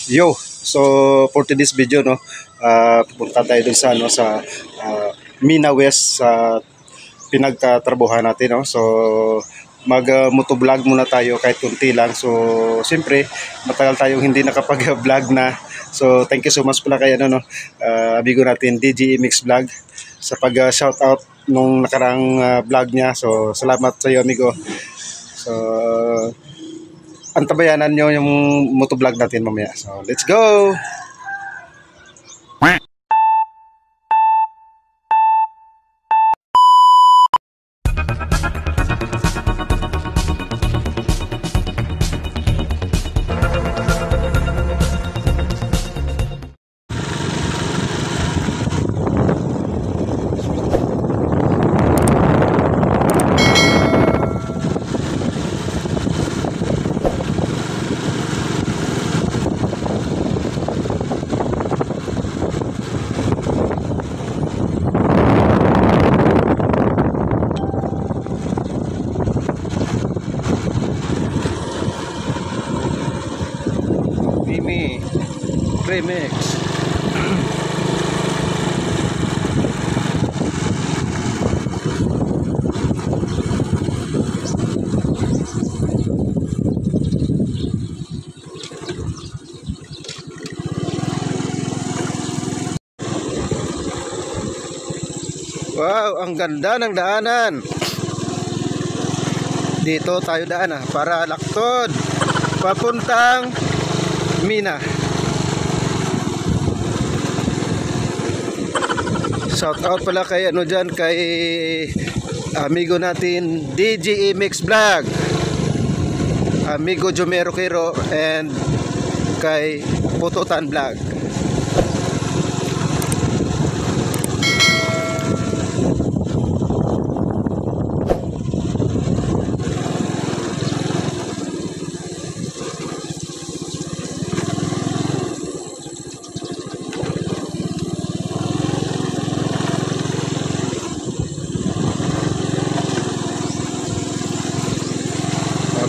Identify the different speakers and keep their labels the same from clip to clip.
Speaker 1: Yo, so for today's video no, pupunta tayo dun sa sa Mina West sa pinagtatrabuhan natin no. So mag motovlog muna tayo kahit kunti lang. So siyempre matagal tayong hindi nakapag-vlog na. So thank you so much pala kay amigo natin DJ Mix Vlog sa pag shout out nung nakarang vlog niya. So salamat sa iyo amigo. So antabayanan nyo yung motovlog natin mamaya. So, let's go! Mimi Remix. Wow, ang ganda ng daanan. Dito tayo daan para laktod papuntang Mina. Shout out pala kay kay amigo natin DJ Mix Vlog, amigo Jomero Kiro, and kay Pututan Vlog.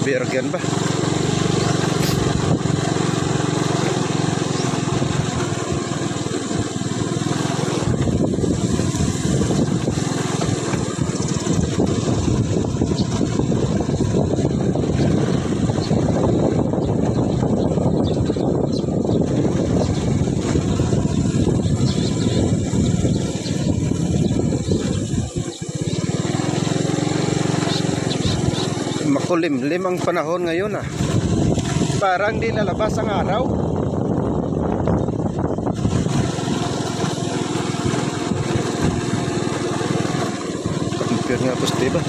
Speaker 1: Bergen ba? Makulimlim ang panahon ngayon parang di lalabas ang araw. Kampir nga pos diba?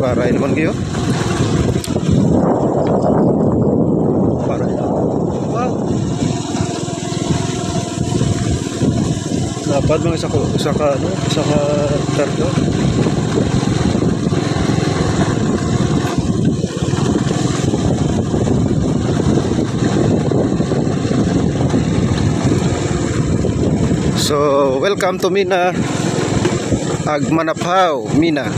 Speaker 1: Para naman kayo. Para. Wow. Dapat mga isa ka targa. So, welcome to Mina Agmanapao, Mina.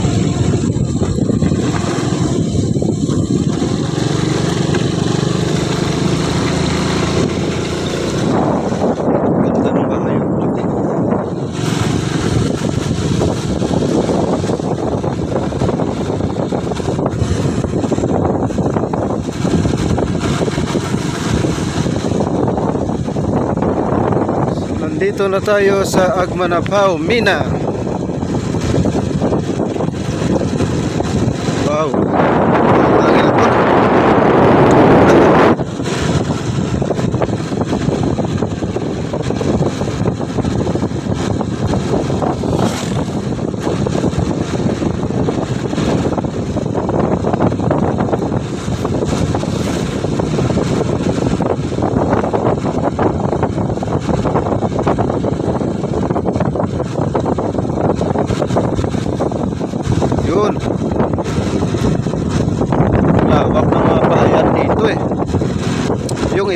Speaker 1: Dito na tayo sa Agmanapao, Mina. Wow. Yun.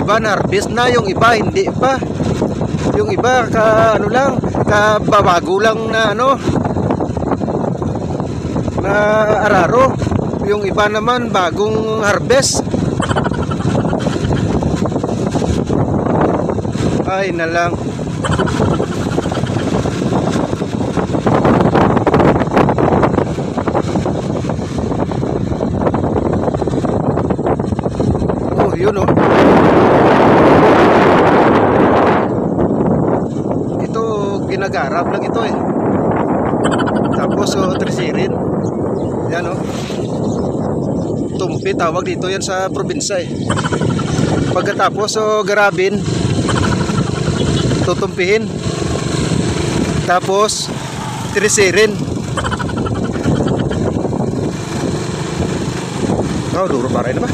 Speaker 1: iba na harvest na, yung iba hindi pa. Yung iba ka ano lang, kababago lang na ano, na araro. Yung iba naman bagong harvest. Ay na lang. Oh, yun oh. Ito ginagarap lang ito eh. Tapos trisirin. Yan oh. Tumpi tawag dito yan sa probinsya eh. Pagkatapos garabin, tutumpihin, tapos trisirin. Oh, duro pa rin ba?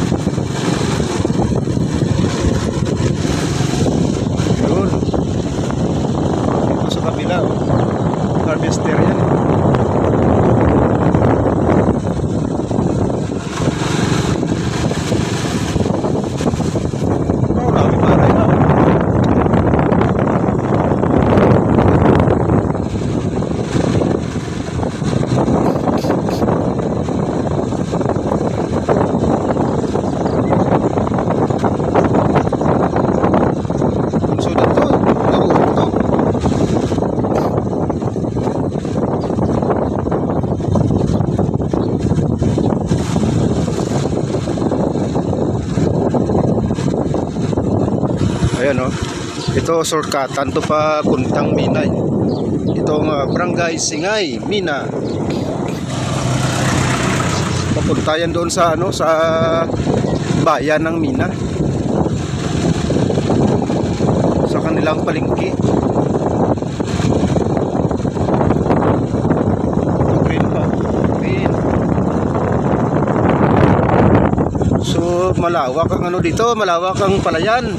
Speaker 1: Yun. Dito sa kabila harvester yan. Ayan o, ito shortcutan to pa puntang Minay. Itong Barangay Singay, Mina. Papunta yan doon sa ano, sa bayan ng Mina, sa kanilang palengke. Green pa, green. So malawak ang ano dito, malawak ang palayan.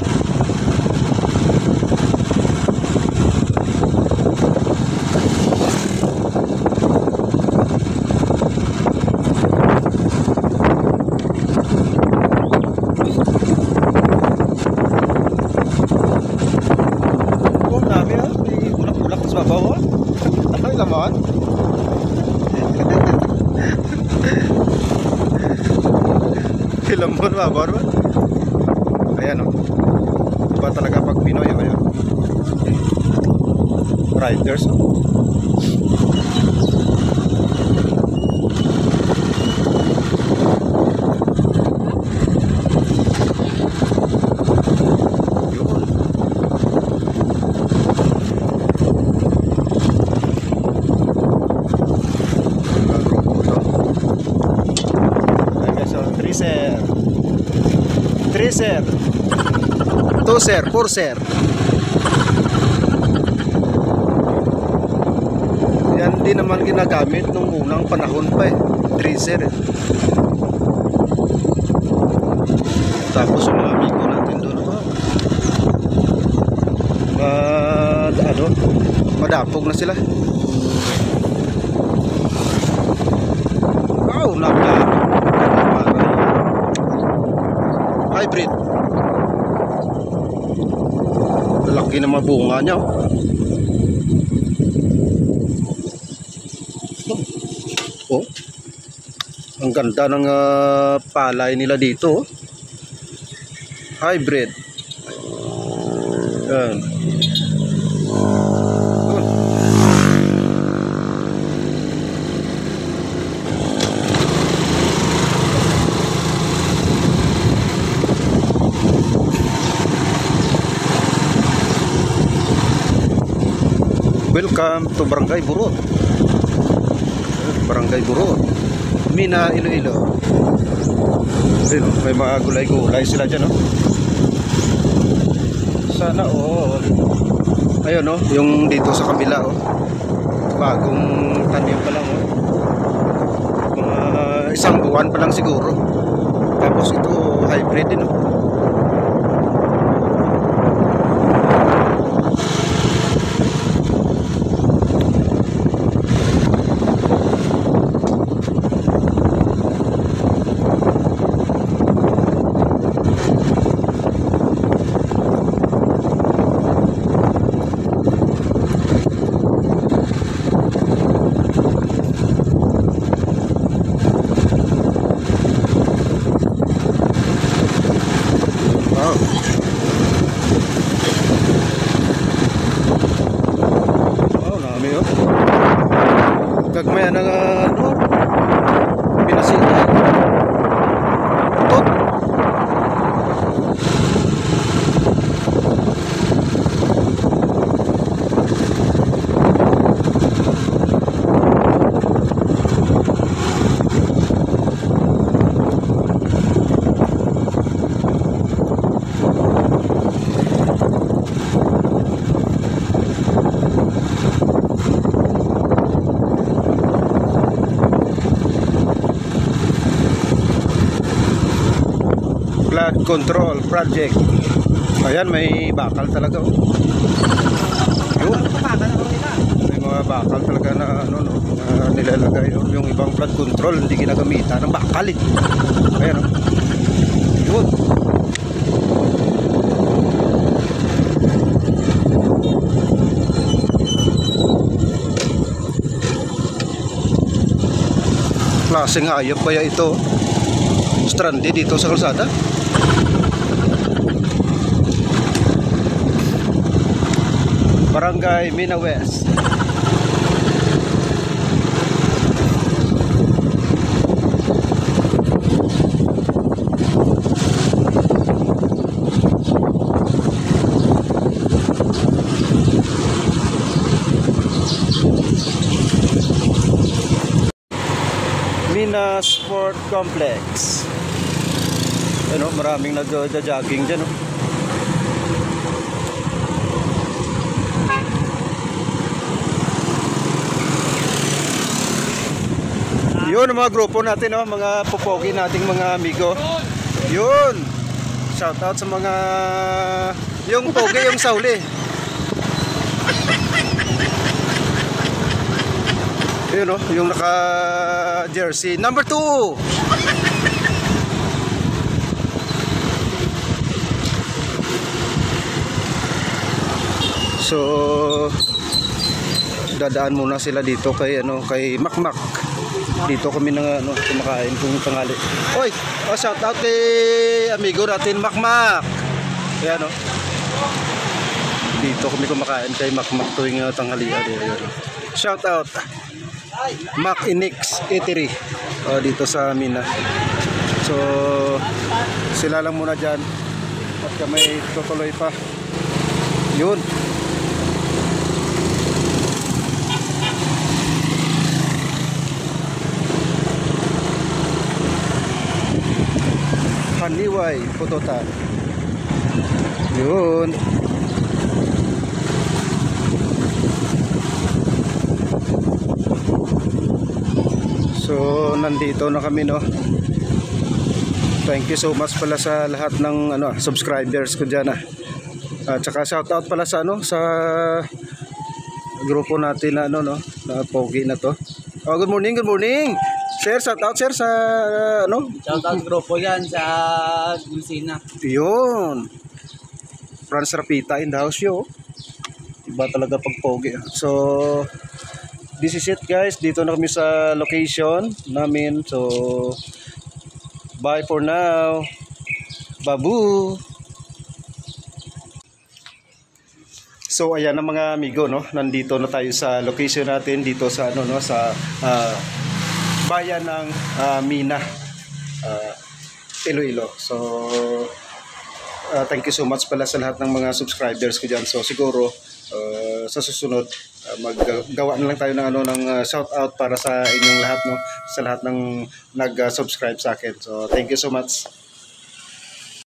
Speaker 1: Laman Kilambon ba barba? Ayan o, iba talaga pag Pinoy. Ayan, riders o. Sir, 2 sir, 4 sir. Yan din naman ginagamit nung unang panahon pa eh, 3 sir eh. Tapos yung mga amigo natin doon ano, madapog na sila. Wow, napakapag hybrid. Laki na mga bunga niya oh. Oh, ang ganda ng palay nila dito oh. Hybrid. Yan. Welcome to Barangay Burot. Barangay Burot, Mina, Iloilo. May mga gulay-gulay sila dyan, no? Sana all. Ayun, no? Yung dito sa kabila, oh. Bagong tanim pa lang, oh. Mga isang buwan pa lang siguro. Tapos ito, hybrid din, oh. ano, pinasingay. Tot. Flood control project. Ayan, may bakal talaga. Yun. May mga bakal talaga na ano, no, na nilalagay. Yung ibang flood control hindi ginagamitan ng bakal eh. Ayan, no. Yun. Klaseng hayop kaya ito. Stranded dito sa kalsada. Barangay Mina West. Mina Sport Complex. Ano, maraming nag-jogging dyan, no? Yun ang mga grupo natin, no? Mga pupogi nating mga amigo. Yun. Shout out sa mga yung pogi, yung sauli. Yun, no? Yung naka jersey number 2. So dadaan muna sila dito kay ano, kay Makmak. Dito kami nang ano, kumakain kung tanghali. Oy, shout out kay amigo natin Makmak. Ayan, no. Dito kami kumakain kay Makmak tuwing tanghalian. Ayan. Shout out Mac Inix Eatery dito sa Mina. So sila lang muna dyan at kami tutuloy pa. Yun. Haniway Pututan. Yun. So nandito na kami, no. Thank you so much pala sa lahat ng ano, subscribers ko diyan, ah. At saka shout out pala sa ano, sa grupo natin na ano, no, na pogi na to. Oh, good morning, good morning. Share, shout out, share sa ano?
Speaker 2: Shout out grupo yan sa Lucina.
Speaker 1: Yun. Franz Rapita in the house, yo. Iba talaga pag pogi. So this is it, guys. Dito na kami sa location namin. So bye for now. Babu. So ayan na mga amigo, no. Nandito na tayo sa location natin dito sa ano, no, sa bayan ng Mina, Iloilo. So thank you so much pala sa lahat ng mga subscribers ko diyan. So siguro sa susunod maggawa na lang tayo ng ano, ng shout out para sa inyong lahat, no, sa lahat ng nag-subscribe sa akin. So thank you so much.